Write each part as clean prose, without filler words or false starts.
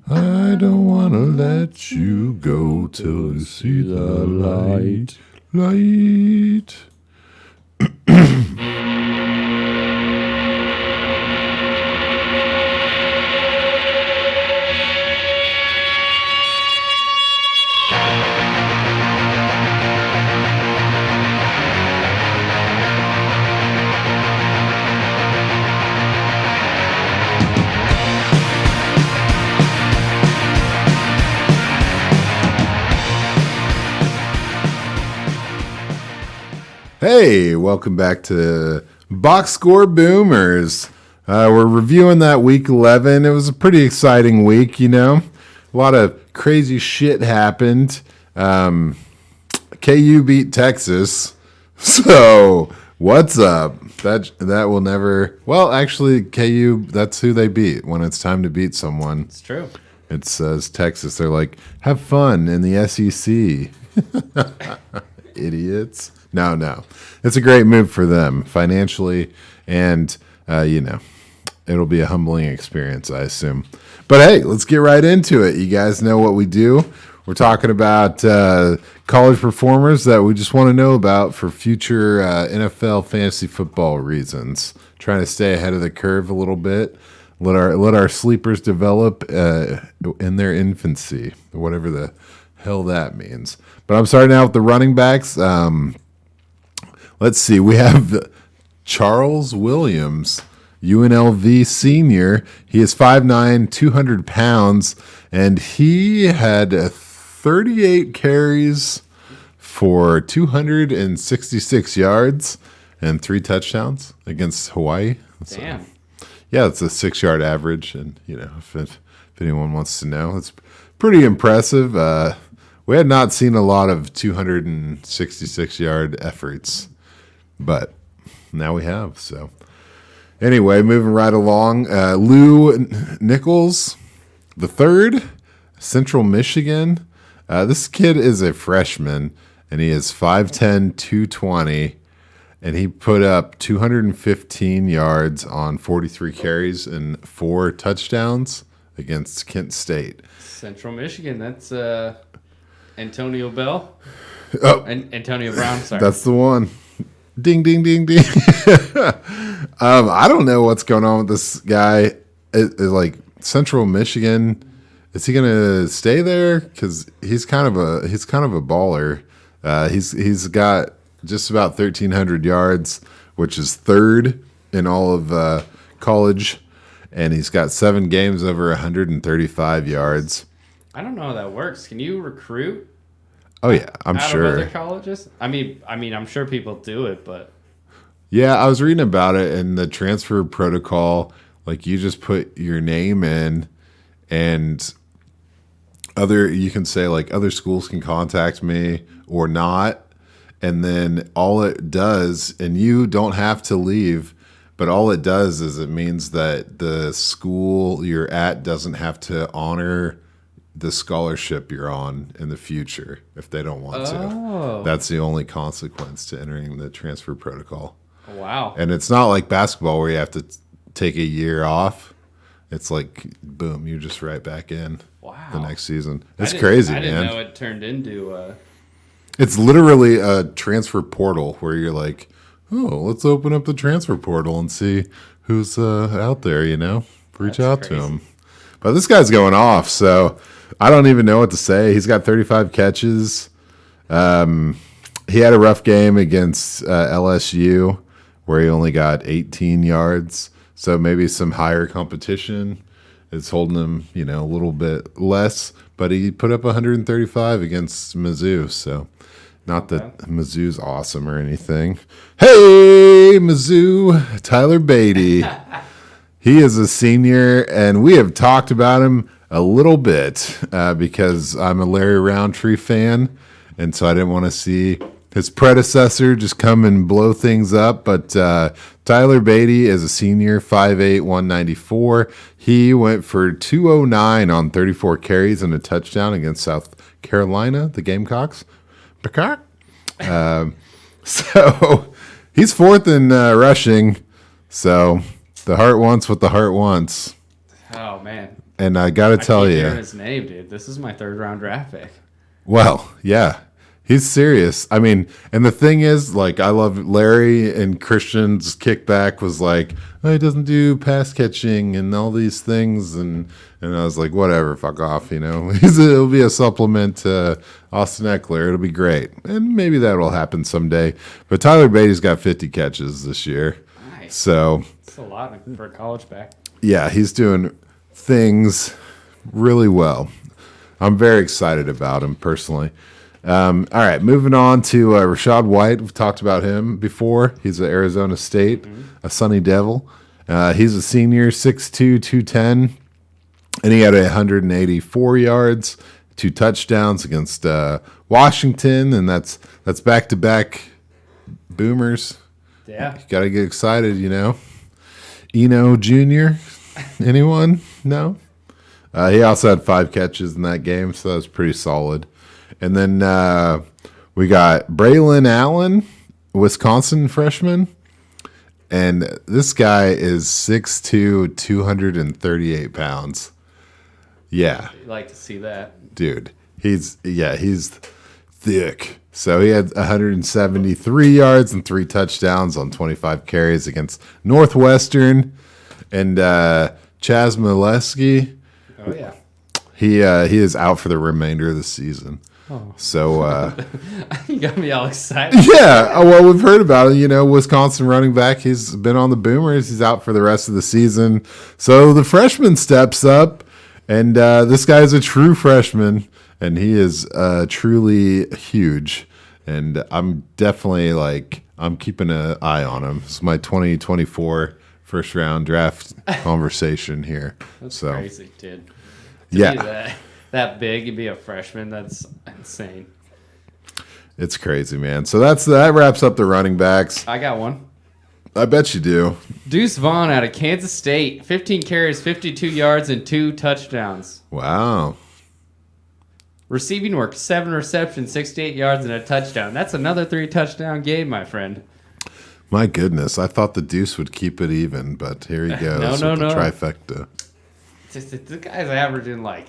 I don't want to let you go till you see the light. Light. Hey, welcome back to Boxscore Boomers. We're reviewing that week 11. It was a pretty exciting week, you know. A lot of crazy shit happened. KU beat Texas. So, what's up? That will never... Well, actually, KU, that's who they beat when it's time to beat someone. It's true. It says Texas. They're like, have fun in the SEC. Idiots. No. It's a great move for them financially, and, it'll be a humbling experience, I assume. But hey, let's get right into it. You guys know what we do. We're talking about college performers that we just want to know about for future NFL fantasy football reasons. Trying to stay ahead of the curve a little bit. Let our sleepers develop in their infancy, whatever the hell that means. But I'm starting out with the running backs. Let's see. We have Charles Williams, UNLV senior. He is 5'9", 200 pounds, and he had 38 carries for 266 yards and 3 touchdowns against Hawaii. Damn. Yeah, it's a 6-yard average, and if anyone wants to know, it's pretty impressive. We had not seen a lot of 266-yard efforts, but now we have. So anyway, moving right along, Nichols, the third, Central Michigan. This kid is a freshman, and he is 5'10", 220, and he put up 215 yards on 43 carries and 4 touchdowns against Kent State. Central Michigan, that's Antonio Bell. Oh, Antonio Brown, sorry. That's the one. Ding, ding, ding, ding. I don't know what's going on with this guy. It like Central Michigan. Is he gonna stay there? Because he's kind of a baller. He's got just about 1,300 yards, which is third in all of college, and he's got 7 games over 135 yards. I don't know how that works. Can you recruit? Oh yeah, I'm out sure. Of other colleges? I mean, I'm sure people do it, but yeah, I was reading about it in the transfer protocol. Like, you just put your name in, and you can say like other schools can contact me or not, and then all it does, and you don't have to leave, but all it does is it means that the school you're at doesn't have to honor the scholarship you're on in the future if they don't want to. That's the only consequence to entering the transfer protocol. Wow. And it's not like basketball where you have to take a year off. It's like, boom, you're just right back in the next season. It's crazy, man. I didn't know it turned into It's literally a transfer portal where you're like, oh, let's open up the transfer portal and see who's out there, Reach out to him. But this guy's going off, so I don't even know what to say. He's got 35 catches. He had a rough game against LSU where he only got 18 yards. So maybe some higher competition is holding him, a little bit less. But he put up 135 against Mizzou. So not that Mizzou's awesome or anything. Hey, Mizzou, Tyler Badie. He is a senior, and we have talked about him a little bit because I'm a Larry Roundtree fan, and so I didn't want to see his predecessor just come and blow things up. But Tyler Badie is a senior, 5'8", 194. He went for 209 on 34 carries and a touchdown against South Carolina, the Gamecocks. So he's fourth in rushing. So the heart wants what the heart wants. Oh, man. And I got to tell keep you, hearing his name, dude. This is my 3rd-round draft pick. well, yeah, he's serious. I mean, and the thing is, like, I love Larry and Christian's kickback was like, oh, he doesn't do pass catching and all these things. And I was like, whatever, fuck off, you know. It'll be a supplement to Austin Eckler. It'll be great. And maybe that will happen someday. But Tyler Badie's got 50 catches this year. Nice. So That's a lot for a college back. yeah, he's doing things really well. I'm very excited about him personally. All right, moving on to Rachaad White. We've talked about him before. He's at Arizona State, a Sunny Devil. He's a senior, 6'2", 210, and he had 184 yards, 2 touchdowns against Washington, and that's back-to-back Boomers. Yeah. Got to get excited, you know. Eno Jr., anyone? No? He also had 5 catches in that game, so that was pretty solid. And then we got Braelon Allen, Wisconsin freshman. And this guy is 6'2", 238 pounds. Yeah. You'd like to see that. Dude, he's thick. So he had 173 yards and 3 touchdowns on 25 carries against Northwestern. And Chaz Mileski, Oh, yeah. he is out for the remainder of the season. Oh. So You got me all excited. yeah, well, we've heard about it. You know, Wisconsin running back. He's been on the Boomers. He's out for the rest of the season. So the freshman steps up, and this guy's a true freshman, and he is truly huge. And I'm definitely I'm keeping an eye on him. It's my 2024 first round draft conversation here. That's so crazy, dude. yeah, Be that big and be a freshman, that's insane. it's crazy, man. So that wraps up the running backs. I got one. I bet you do. Duece Vaughn out of Kansas State, 15 carries, 52 yards, and 2 touchdowns. Wow. Receiving work, 7 receptions, 68 yards, and a touchdown. That's another 3-touchdown game, my friend. My goodness, I thought the Duece would keep it even, but here he goes No, with the no. trifecta. The guy's averaging like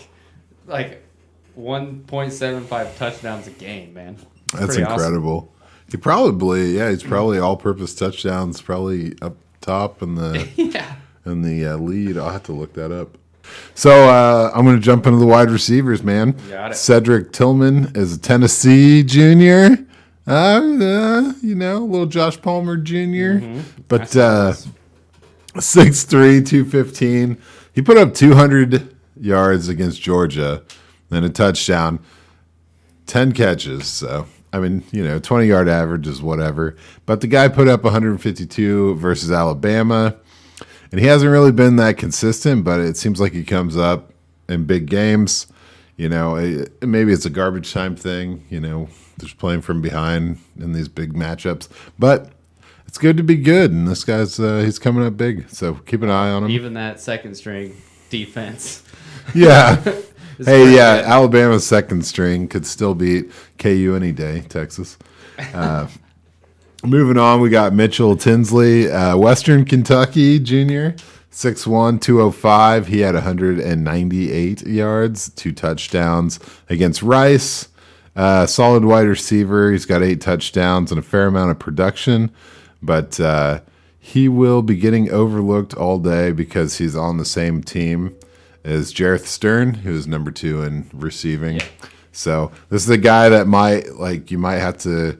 1.75 touchdowns a game, man. That's pretty incredible. He probably, he's probably all-purpose touchdowns, probably up top in the Yeah. in the lead. I'll have to look that up. So I'm going to jump into the wide receivers, man. Got it. Cedric Tillman is a Tennessee junior. Little Josh Palmer junior. But 6'3", 215. He put up 200 yards against Georgia and a touchdown, 10 catches. So, 20-yard average is whatever. But the guy put up 152 versus Alabama. And he hasn't really been that consistent, but it seems like he comes up in big games. Maybe it's a garbage time thing. Just playing from behind in these big matchups. But it's good to be good, and this guy's he's coming up big. So keep an eye on him. Even that second string defense. Yeah. Hey, yeah, good. Alabama's second string could still beat KU any day, Texas. Moving on, we got Mitchell Tinsley, Western Kentucky junior, 6'1", 205. He had 198 yards, 2 touchdowns against Rice. Solid wide receiver. He's got 8 touchdowns and a fair amount of production. But he will be getting overlooked all day because he's on the same team as Jareth Stern, who is number 2 in receiving. Yeah. So this is a guy that you might have to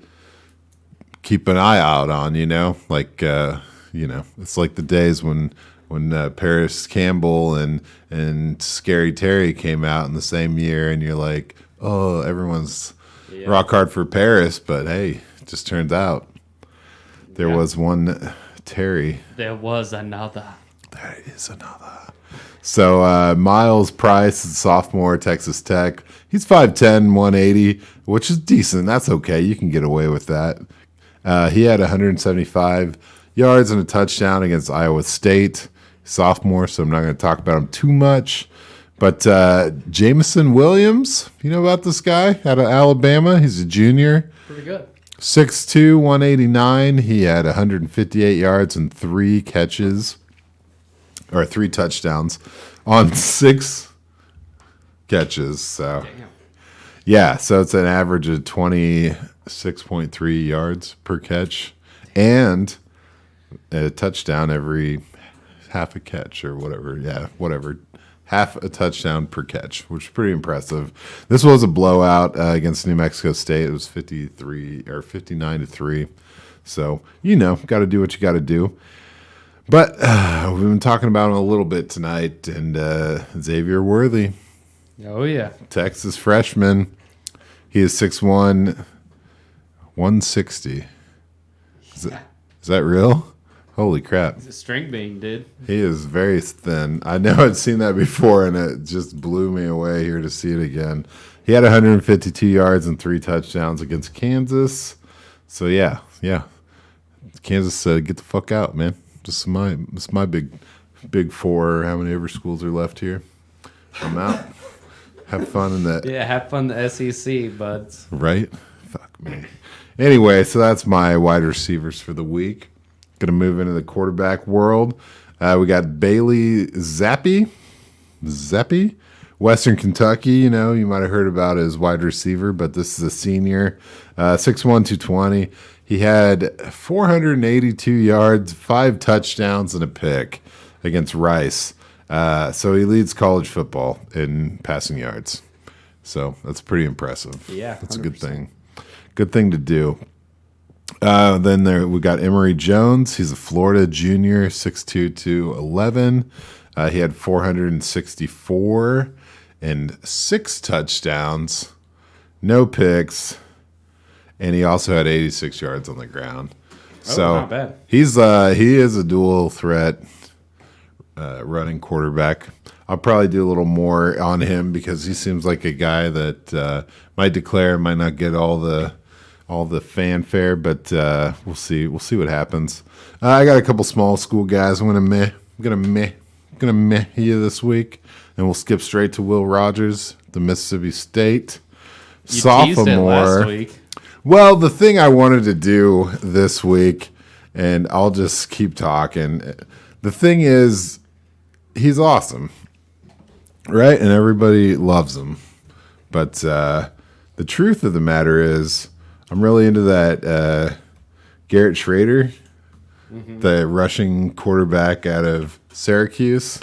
keep an eye out on, it's like the days when Paris Campbell and Scary Terry came out in the same year, and you're like, oh, everyone's rock hard for Paris, but hey, it just turns out there was one Terry. There was another. There is another. So Miles Price, sophomore, Texas Tech. He's 5'10", 180, which is decent. That's okay. You can get away with that. He had 175 yards and a touchdown against Iowa State. Sophomore, so I'm not going to talk about him too much. But Jameson Williams, you know about this guy out of Alabama? He's a junior. Pretty good. 6'2", 189. He had 158 yards and 3 touchdowns on 6 catches. So, Damn. yeah, so it's an average of 26.3 yards per catch and a touchdown every half a catch or whatever. Yeah, whatever. Half a touchdown per catch, which is pretty impressive. This was a blowout against New Mexico State. It was 59-3. So, got to do what you got to do. But we've been talking about him a little bit tonight, and Xavier Worthy, Oh, yeah. Texas freshman. He is 6'1", 160. Is that real? Holy crap. He's a string bean, dude. He is very thin. I know I'd seen that before, and it just blew me away here to see it again. He had 152 yards and 3 touchdowns against Kansas. So, yeah. Kansas said, get the fuck out, man. This is my big four, how many ever schools are left here. I'm out. Have fun in that. Yeah, have fun the SEC, buds. Right? Fuck me. Anyway, so that's my wide receivers for the week. Going to move into the quarterback world. We got Bailey Zappe, Western Kentucky. You might have heard about his wide receiver, but this is a senior, 6'1", 220. He had 482 yards, 5 touchdowns, and a pick against Rice. So he leads college football in passing yards. So that's pretty impressive. Yeah, that's 100%. a good thing. Good thing to do. Then we got Emory Jones. He's a Florida junior, 6'2", 211. He had 464 and 6 touchdowns, no picks, and he also had 86 yards on the ground. So not bad. he is a dual threat running quarterback. I'll probably do a little more on him because he seems like a guy that might declare, might not get all the fanfare, but we'll see. We'll see what happens. I got a couple small school guys. I'm gonna meh you this week, and we'll skip straight to Will Rogers, the Mississippi State You sophomore. teased it last week. Well, the thing I wanted to do this week, and I'll just keep talking. The thing is, he's awesome, right? And everybody loves him. But the truth of the matter is, I'm really into that Garrett Schrader, the rushing quarterback out of Syracuse.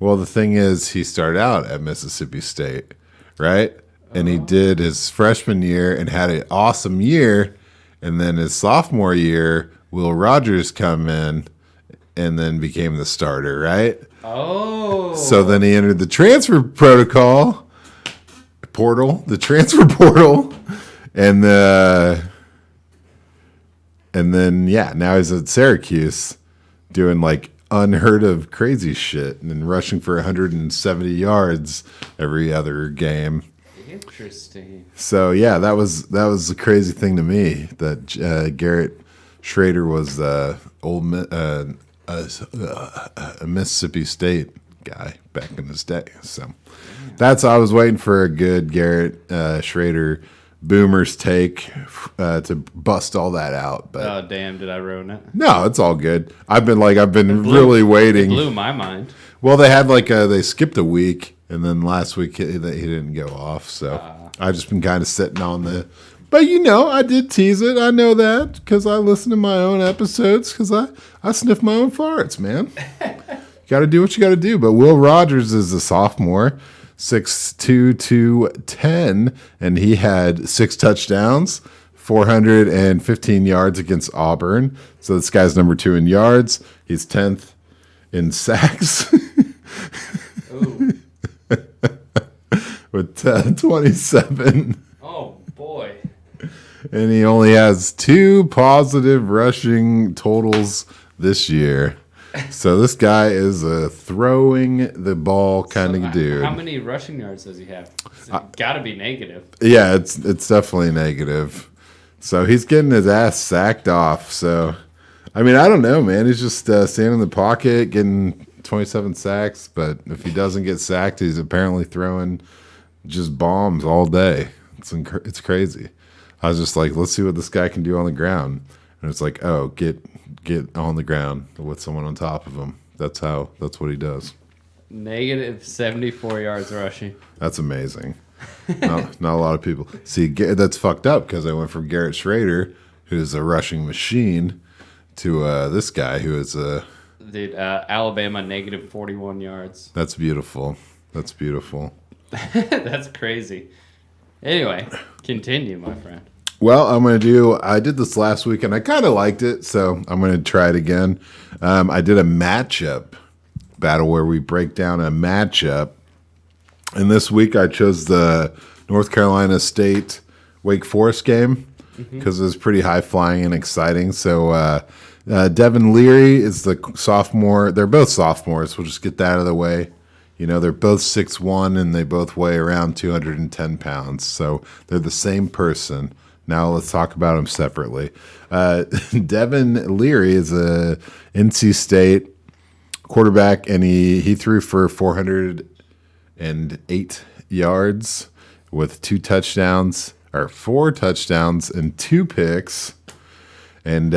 Well, the thing is, he started out at Mississippi State, right? And he did his freshman year and had an awesome year. And then his sophomore year, Will Rogers come in and then became the starter, right? Oh. So then he entered the transfer portal, and then now he's at Syracuse doing like unheard of crazy shit and rushing for 170 yards every other game. Interesting. So yeah, that was the crazy thing to me that Garrett Schrader was a Mississippi State guy back in his day. So I was waiting for a good Garrett Schrader Boomers take to bust all that out. But Oh damn! Did I ruin it? no, it's all good. I've been really waiting. It blew my mind. Well, they had they skipped a week, and then last week he didn't go off. So I've just been kind of sitting on the. But I did tease it. I know that because I listen to my own episodes because I sniff my own farts, man. Got to do what you got to do. But Will Rogers is a sophomore, 6'2", 210, and he had 6 touchdowns, 415 yards against Auburn. So this guy's number 2 in yards. He's 10th in sacks. Ooh. With 27. Oh boy. And he only has 2 positive rushing totals this year. So this guy is a throwing the ball kind of dude. How many rushing yards does he have? It's got to be negative. Yeah, it's definitely negative. So he's getting his ass sacked off. So, I mean, I don't know, man. He's just standing in the pocket, getting 27 sacks. But if he doesn't get sacked, he's apparently throwing just bombs all day. It's crazy. I was just like, let's see what this guy can do on the ground. And it's like, oh, get on the ground with someone on top of him. That's what he does. Negative 74 yards rushing. That's amazing. Not a lot of people. See, that's fucked up because I went from Garrett Schrader, who's a rushing machine, to this guy who is a... Dude, Alabama, negative 41 yards. That's beautiful. That's beautiful. That's crazy. Anyway, continue, my friend. Well, I did this last week, and I kind of liked it, so I'm going to try it again. I did a matchup battle where we break down a matchup. And this week I chose the North Carolina State Wake Forest game because it was pretty high flying and exciting. So Devin Leary is the sophomore. They're both sophomores. We'll just get that out of the way. You know, they're both 6'1", and they both weigh around 210 pounds. So they're the same person. Now let's talk about them separately. Devin Leary is a NC State quarterback, and he threw for 408 yards with 4 touchdowns and 2 picks. And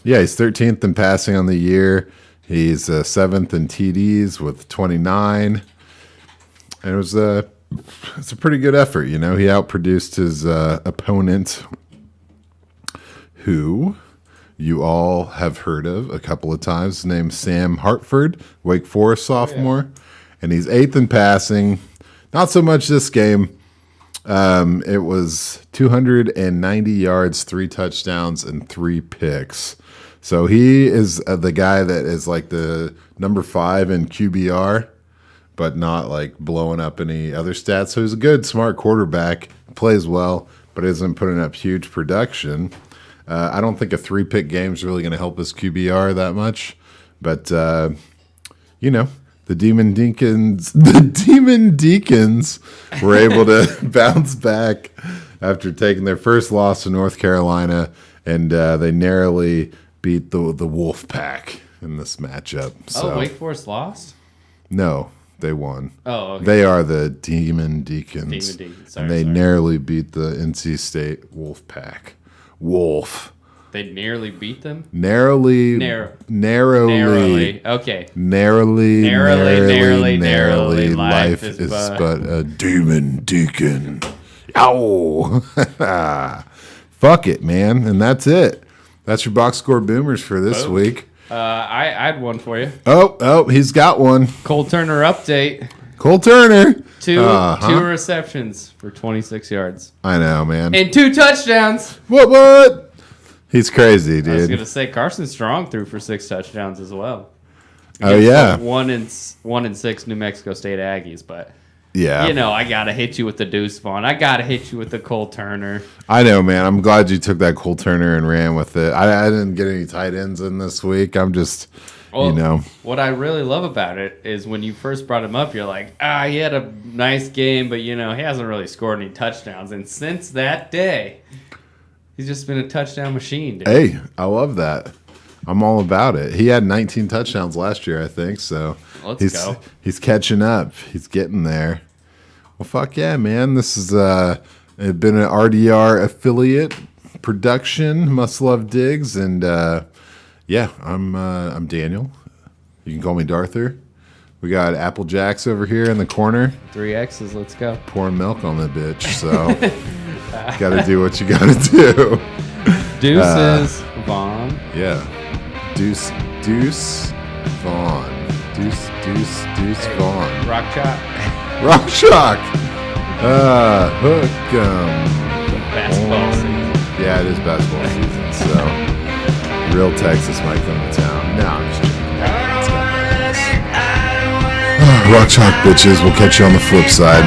he's 13th in passing on the year. He's 7th in TDs with 29. And it's a pretty good effort. You know, he outproduced his opponent, who you all have heard of a couple of times, named Sam Hartford, Wake Forest sophomore. Yeah. And he's 8th in passing. Not so much this game. It was 290 yards, 3 touchdowns, and 3 picks. So he is the guy that is like the number 5 in QBR, but not like blowing up any other stats. So he's a good, smart quarterback, plays well, but isn't putting up huge production. I don't think a 3-pick game is really going to help his QBR that much, but you know, the Demon Deacons were able to bounce back after taking their first loss to North Carolina, and they narrowly beat the Wolf Pack in this matchup. So. Oh, Wake Forest lost? No, they won. Oh, okay. They are the Demon Deacons. Sorry, and they narrowly beat the NC State Wolf Pack. Wolf. They nearly beat them? Narrowly. Okay. Narrowly. Life is but a demon deacon. Ow. Fuck it, man. And that's it. That's your box score boomers for this week. I had one for you. Oh, he's got one. Cole Turner update. Cole Turner. Two receptions for 26 yards. I know, man. And 2 touchdowns. What? He's crazy, dude. I was going to say Carson Strong threw for 6 touchdowns as well. Oh, yeah. 1 and 6 New Mexico State Aggies, but yeah, you know, I got to hit you with the Duece, Vaughn. I got to hit you with the Cole Turner. I know, man. I'm glad you took that Cole Turner and ran with it. I didn't get any tight ends in this week. I'm just... What I really love about it is when you first brought him up, you're like, he had a nice game, but, you know, he hasn't really scored any touchdowns. And since that day, he's just been a touchdown machine, dude. Hey, I love that. I'm all about it. He had 19 touchdowns last year, I think, so Let's go. He's catching up. He's getting there. Well, fuck yeah, man. This has been an RDR affiliate production, Must Love Diggs, and... yeah, I'm Daniel. You can call me Darther. We got Apple Jacks over here in the corner. 3 X's, let's go. Pouring milk on the bitch, so got to do what you got to do. Deuces, Vaughn. Yeah, Duece, Vaughn. Deuce, hey, Vaughn. Rachaad. Hook 'em. Basketball season. Yeah, it is basketball season, so... Real Texas might come to town. No, I'm just joking. Rock chalk bitches. We'll catch you on the flip side.